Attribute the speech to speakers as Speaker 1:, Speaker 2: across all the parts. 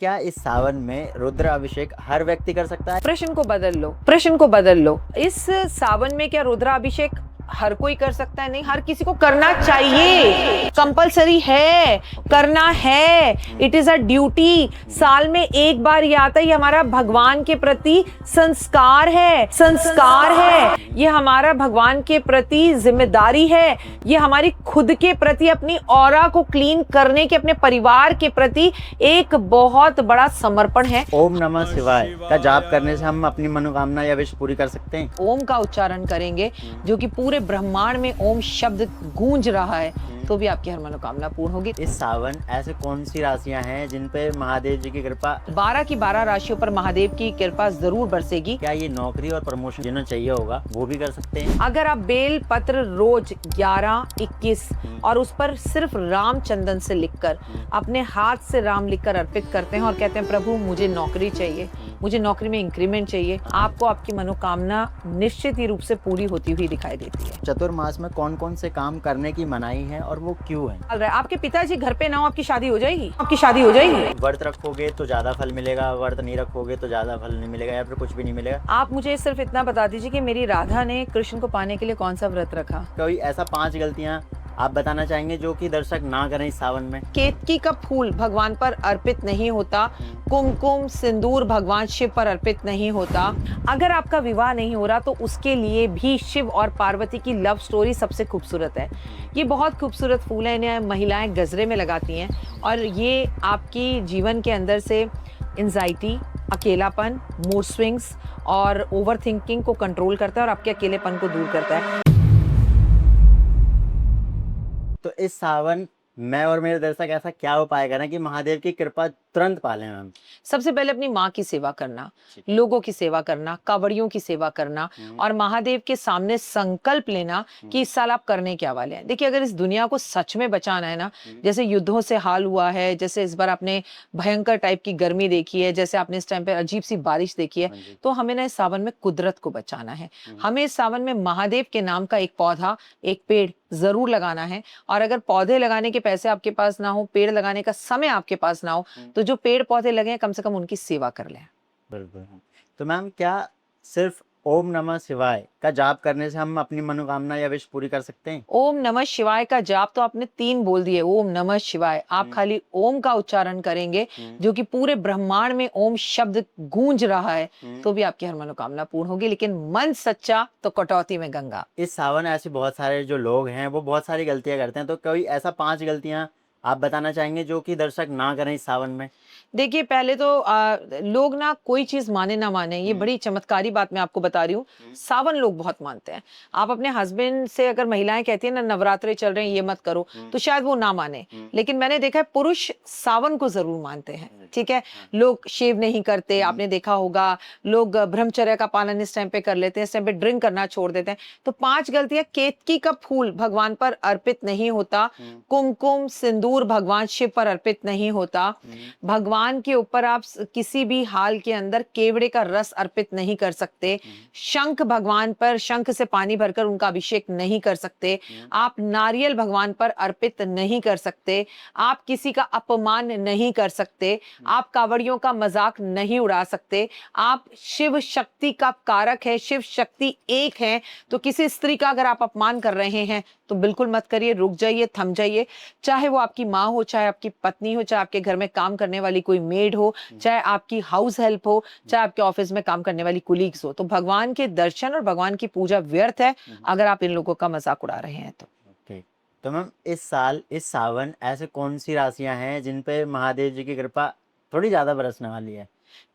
Speaker 1: क्या इस सावन में रुद्र अभिषेक हर व्यक्ति कर सकता है?
Speaker 2: प्रश्न को बदल लो। इस सावन में क्या रुद्राभिषेक हर कोई कर सकता है? नहीं, हर किसी को करना चाहिए, कंपलसरी है, करना है, इट इज अ ड्यूटी। साल में एक बार ये आता है, ये हमारा भगवान के प्रति संस्कार है, ये हमारा भगवान के प्रति जिम्मेदारी है, ये हमारी खुद के प्रति, अपनी ऑरा को क्लीन करने के, अपने परिवार के प्रति एक बहुत बड़ा समर्पण है।
Speaker 1: ओम नमः शिवाय का जाप करने से हम अपनी मनोकामना या विश पूरी कर सकते हैं?
Speaker 2: ओम का उच्चारण करेंगे, जो कि पूरे ब्रह्मांड में ओम शब्द गूंज रहा है, तो भी आपकी हर मनोकामना पूर्ण होगी।
Speaker 1: इस सावन ऐसे कौन सी राशियां हैं जिन पे महादेव जी की कृपा?
Speaker 2: 12 की 12 राशियों पर महादेव की कृपा जरूर बरसेगी।
Speaker 1: क्या ये नौकरी और प्रमोशन जिन्हें चाहिए होगा वो भी कर सकते हैं?
Speaker 2: अगर आप बेल पत्र रोज 11, 21 और उस पर सिर्फ राम चंदन से लिखकर, अपने हाथ से राम लिखकर अर्पित करते हैं और कहते हैं प्रभु मुझे नौकरी चाहिए, मुझे नौकरी में इंक्रीमेंट चाहिए, आपको आपकी मनोकामना निश्चित ही रूप से पूरी होती हुई दिखाई देती है।
Speaker 1: चतुर्मास में कौन कौन से काम करने की मनाही है और वो क्यों है?
Speaker 2: आपके पिताजी घर पे ना हो, आपकी शादी हो जाएगी।
Speaker 1: व्रत रखोगे तो ज्यादा फल मिलेगा, व्रत नहीं रखोगे तो ज्यादा फल नहीं मिलेगा, या फिर कुछ भी नहीं मिलेगा?
Speaker 2: आप मुझे सिर्फ इतना बता दीजिए कि मेरी राधा ने कृष्ण को पाने के लिए कौन सा व्रत रखा?
Speaker 1: कोई ऐसा 5 गलतियां आप बताना चाहेंगे जो कि दर्शक ना करें इस सावन में?
Speaker 2: केतकी का फूल भगवान पर अर्पित नहीं होता, कुमकुम सिंदूर भगवान शिव पर अर्पित नहीं होता। अगर आपका विवाह नहीं हो रहा तो उसके लिए भी शिव और पार्वती की लव स्टोरी सबसे खूबसूरत है। ये बहुत खूबसूरत फूल है, इन्हें महिलाएं गजरे में लगाती हैं और ये आपकी जीवन के अंदर से एंजाइटी, अकेलापन, मूड स्विंग्स और ओवर थिंकिंग को कंट्रोल करता है और आपके अकेलेपन को दूर करता है।
Speaker 1: तो इस सावन मैं और मेरे दर्शक ऐसा क्या उपाय करें कि महादेव की कृपा तुरंत पालें हम?
Speaker 2: सबसे पहले अपनी माँ की सेवा करना, लोगों की सेवा करना, कावड़ियों की सेवा करना और महादेव के सामने संकल्प लेना कि इस साल आप करने क्या वाले हैं। देखिए, अगर इस दुनिया को सच में बचाना है ना, जैसे युद्धों से हाल हुआ है, जैसे इस बार आपने भयंकर टाइप की गर्मी देखी है, जैसे आपने इस टाइम पे अजीब सी बारिश देखी है, तो हमें ना इस सावन में कुदरत को बचाना है। हमें इस सावन में महादेव के नाम का एक पौधा, एक पेड़ जरूर लगाना है। और अगर पौधे लगाने के पैसे आपके पास ना हो, पेड़ लगाने का समय आपके पास ना हो, तो जो पेड़ पौधे लगे हैं कम से कम उनकी सेवा कर लें।
Speaker 1: बिल्कुल। तो मैम, क्या सिर्फ ओम नमः शिवाय का जाप करने से हम अपनी मनोकामना या विश पूरी कर सकते हैं?
Speaker 2: ओम नमः शिवाय का जाप तो आपने 3 बोल दिए, ओम नमः शिवाय। आप खाली ओम का उच्चारण करेंगे, जो कि पूरे ब्रह्मांड में ओम शब्द गूंज रहा है, तो भी आपकी हर मनोकामना पूर्ण होगी। लेकिन मन सच्चा तो कटौती में गंगा।
Speaker 1: इस सावन ऐसे बहुत सारे जो लोग हैं वो बहुत सारी गलतियां करते हैं, तो कोई ऐसा 5 गलतियां आप बताना चाहेंगे जो कि दर्शक ना करें इस सावन में?
Speaker 2: देखिए, पहले तो लोग ना कोई चीज माने ना माने, ये बड़ी चमत्कारी बात मैं आपको बता रही हूँ, सावन लोग बहुत मानते हैं। आप अपने हस्बैंड से अगर महिलाएं कहती है ना नवरात्रे चल रहे हैं ये मत करो, तो शायद वो ना माने, लेकिन मैंने देखा है पुरुष सावन को जरूर मानते हैं। ठीक है, लोग शेव नहीं करते, आपने देखा होगा, लोग ब्रह्मचर्य का पालन इस टाइम पे कर लेते हैं, इस टाइम पे ड्रिंक करना छोड़ देते हैं। तो 5 गलतियां: केतकी का फूल भगवान पर अर्पित नहीं होता, कुमकुम सिंदूर भगवान शिव पर अर्पित नहीं होता, भगवान के ऊपर आप किसी भी हाल के अंदर केवड़े का रस अर्पित नहीं कर सकते, शंख भगवान पर शंख से पानी भरकर उनका अभिषेक नहीं कर सकते, आप नारियल भगवान पर अर्पित नहीं कर सकते, आप किसी का अपमान नहीं कर सकते, आप कावड़ियों का मजाक नहीं उड़ा सकते, आप शिव शक्ति का कारक है, शिव शक्ति एक है, तो किसी स्त्री का अगर आप अपमान कर रहे हैं तो बिल्कुल मत करिए, रुक जाइए, थम जाइए। चाहे वो आपकी माँ हो, चाहे आपकी पत्नी हो, चाहे आपके घर में काम करने वाली कोई मेड हो, चाहे आपकी हाउस हेल्प हो, चाहे आपके ऑफिस में काम करने वाली कुलीग्स हो, तो भगवान के दर्शन और भगवान की पूजा व्यर्थ है अगर आप इन लोगों का मजाक उड़ा रहे हैं तो।
Speaker 1: ओके। तो मैम, इस साल इस सावन ऐसे कौन सी राशियां हैं जिन पे महादेव जी की कृपा थोड़ी ज्यादा बरसने वाली है?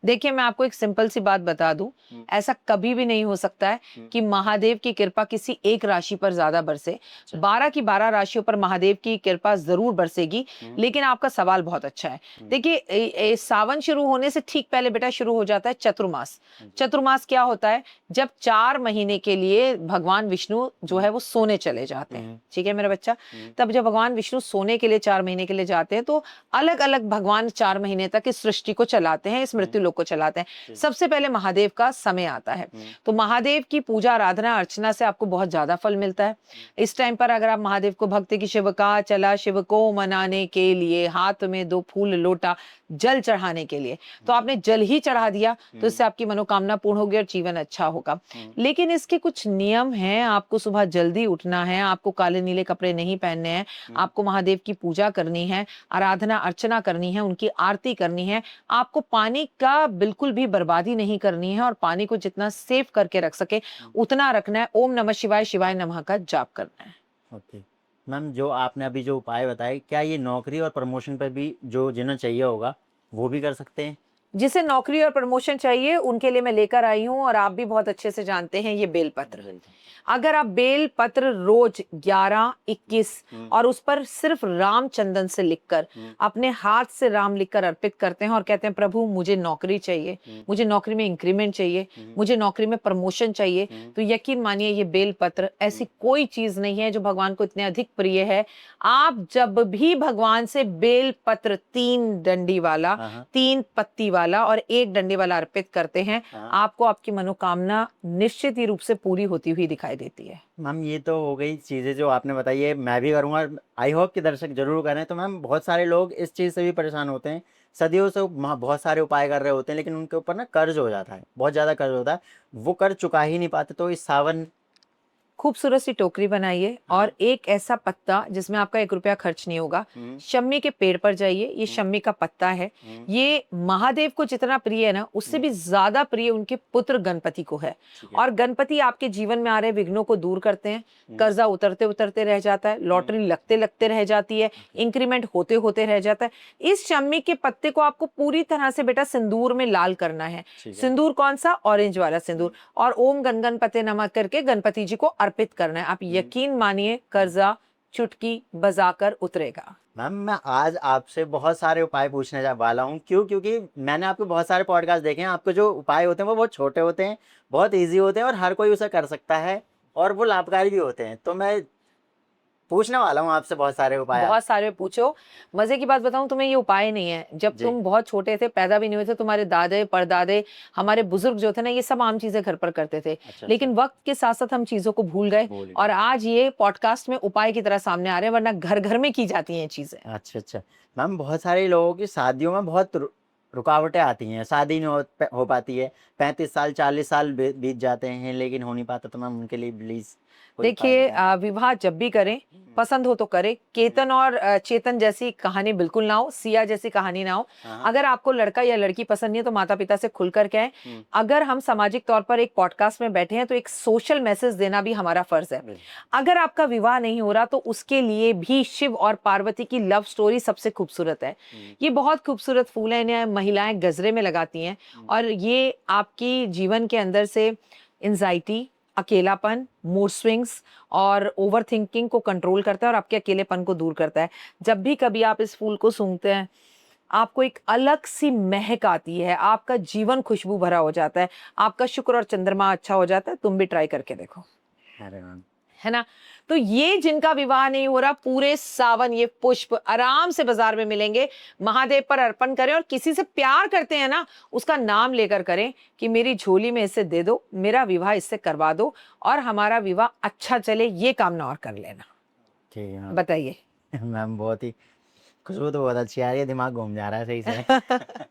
Speaker 2: देखिए, मैं आपको एक सिंपल सी बात बता दूं, ऐसा कभी भी नहीं हो सकता है कि महादेव की कृपा किसी एक राशि पर ज्यादा बरसे। 12 की 12 राशियों पर महादेव की कृपा जरूर बरसेगी। लेकिन आपका सवाल बहुत अच्छा है। देखिए, सावन शुरू होने से ठीक पहले बेटा शुरू हो जाता है चतुर्मास। चतुर्मास क्या होता है? जब 4 महीने के लिए भगवान विष्णु जो है वो सोने चले जाते हैं। ठीक है मेरा बच्चा, तब जब भगवान विष्णु सोने के लिए 4 महीने के लिए जाते हैं, तो अलग अलग भगवान 4 महीने तक इस सृष्टि को चलाते हैं, इस मृत्यु लोक को चलाते हैं।
Speaker 1: जी।
Speaker 2: सबसे पहले महादेव का समय आता है, तो महादेव की पूजा आराधना अर्चना से आपको बहुत ज्यादा फल मिलता है। इस टाइम पर अगर आप महादेव को भक्त की शिव का चला शिव को मनाने के लिए, हाथ में 2 फूल लोटा जल चढ़ाने के लिए, तो आपने जल ही चढ़ा दिया तो इससे आपकी मनोकामना पूर्ण होगी और जीवन अच्छा होगा। लेकिन इसके कुछ नियम हैं, आपको सुबह जल्दी उठना है, आपको काले नीले कपड़े नहीं पहनने हैं, आपको महादेव की पूजा करनी है, आराधना अर्चना करनी है, उनकी आरती करनी है, आपको पानी का बिल्कुल भी बर्बादी नहीं करनी है और पानी को जितना सेव करके रख सके उतना रखना है। ओम नमः शिवाय शिवाय नमः का जाप करना है।
Speaker 1: ओके मैम, जो आपने अभी जो उपाय बताए, क्या ये नौकरी और प्रमोशन पर भी जो जिन्हें चाहिए होगा वो भी कर सकते हैं?
Speaker 2: जिसे नौकरी और प्रमोशन चाहिए उनके लिए मैं लेकर आई हूं, और आप भी बहुत अच्छे से जानते हैं ये बेलपत्र। अगर आप बेल पत्र रोज 11, 21 और उस पर सिर्फ राम चंदन से लिखकर अपने हाथ से राम लिखकर अर्पित करते हैं और कहते हैं प्रभु मुझे नौकरी चाहिए, मुझे नौकरी में इंक्रीमेंट चाहिए, मुझे नौकरी में प्रमोशन चाहिए, तो यकीन मानिए ये बेल पत्र ऐसी कोई चीज नहीं है जो भगवान को इतने अधिक प्रिय है। आप जब भी भगवान से बेल पत्र 3 डंडी वाला, 3 पत्ती वाला और 1 डंडे वाला अर्पित करते हैं, आपको आपकी मनोकामना निश्चित ही रूप से पूरी होती हुई दिखाई देती है।
Speaker 1: मैम ये तो हो गई चीज़ें जो आपने बताई है, मैं भी करूँगा, आई होप कि दर्शक जरूर करें। तो मैम बहुत सारे लोग इस चीज़ से भी परेशान होते हैं, सदियों से बहुत सारे उपाय कर रहे होते हैं, लेकिन उनके ऊपर ना कर्ज हो जाता है, बहुत ज़्यादा कर्ज होता है, वो कर्ज चुका ही नहीं पाते। तो इस सावन
Speaker 2: खूबसूरत सी टोकरी बनाइए और एक ऐसा पत्ता जिसमें आपका 1 रुपया खर्च नहीं होगा, शम्मी के पेड़ पर जाइए, ये शम्मी का पत्ता है, ये महादेव को जितना प्रिय है ना उससे भी ज्यादा प्रिय उनके पुत्र गणपति को है। और गणपति आपके जीवन में आ रहे विघ्नों को दूर करते हैं, कर्जा उतरते उतरते रह जाता है, लॉटरी लगते लगते रह जाती है, इंक्रीमेंट होते होते रह जाता है। इस शम्मी के पत्ते को आपको पूरी तरह से बेटा सिंदूर में लाल करना है। सिंदूर कौन सा? ऑरेंज वाला सिंदूर। और ओम गण गणपते नमः करके गणपति जी को अर्पित करना है। आप यकीन मानिए कर्जा चुटकी बजाकर उतरेगा।
Speaker 1: मैम मैं आज आपसे बहुत सारे उपाय पूछने जा वाला हूँ, क्योंकि मैंने आपके बहुत सारे पॉडकास्ट देखे हैं, आपके जो उपाय होते हैं वो बहुत छोटे होते हैं, बहुत इजी होते हैं और हर कोई उसे कर सकता है और वो लाभकारी भी होते हैं। तो मैं पूछने वाला हूँ आपसे बहुत सारे उपाय।
Speaker 2: बहुत सारे पूछो। मजे की बात बताऊं तुम्हें, ये उपाय नहीं है, जब तुम बहुत छोटे थे, पैदा भी नहीं हुए थे, तुम्हारे दादे परदादे हमारे बुजुर्ग जो थे ना, ये सब आम चीजें घर पर करते थे। लेकिन वक्त के साथ साथ हम चीजों को भूल गए और आज ये पॉडकास्ट में उपाय की तरह सामने आ रहे हैं, वरना घर घर में की जाती हैं चीजें।
Speaker 1: अच्छा मैम, बहुत सारे लोगों की शादियों में बहुत रुकावटें आती हैं, शादी नहीं हो पाती है, 35 साल 40 साल बीत जाते हैं लेकिन हो नहीं पाता। तो मैम उनके लिए प्लीज
Speaker 2: देखिए विवाह जब भी करें, पसंद हो तो करें। केतन और चेतन जैसी कहानी बिल्कुल ना हो, सिया जैसी कहानी ना हो। अगर आपको लड़का या लड़की पसंद नहीं है तो माता पिता से खुलकर कहें। अगर हम सामाजिक तौर पर एक पॉडकास्ट में बैठे हैं तो एक सोशल मैसेज देना भी हमारा फर्ज है। अगर आपका विवाह नहीं हो रहा तो उसके लिए भी शिव और पार्वती की लव स्टोरी सबसे खूबसूरत है। ये बहुत खूबसूरत फूल है, इन्हें महिलाएं गजरे में लगाती हैं और ये आपकी जीवन के अंदर से एंजाइटी, अकेलापन, मूड स्विंग्स और ओवर थिंकिंग को कंट्रोल करता है और आपके अकेलेपन को दूर करता है। जब भी कभी आप इस फूल को सूंघते हैं आपको एक अलग सी महक आती है, आपका जीवन खुशबू भरा हो जाता है, आपका शुक्र और चंद्रमा अच्छा हो जाता है। तुम भी ट्राई करके देखो, है ना। तो ये जिनका विवाह नहीं हो रहा, पूरे सावन ये पुष्प आराम से बाजार में मिलेंगे, महादेव पर अर्पण करें और किसी से प्यार करते हैं ना उसका नाम लेकर करें कि मेरी झोली में इसे दे दो, मेरा विवाह इससे करवा दो और हमारा विवाह अच्छा चले, ये कामना और कर लेना।
Speaker 1: ठीक है
Speaker 2: बताइए
Speaker 1: मैम, बहुत ही खुशबू तो बहुत अच्छी आ रही है, दिमाग घूम जा रहा है सही से।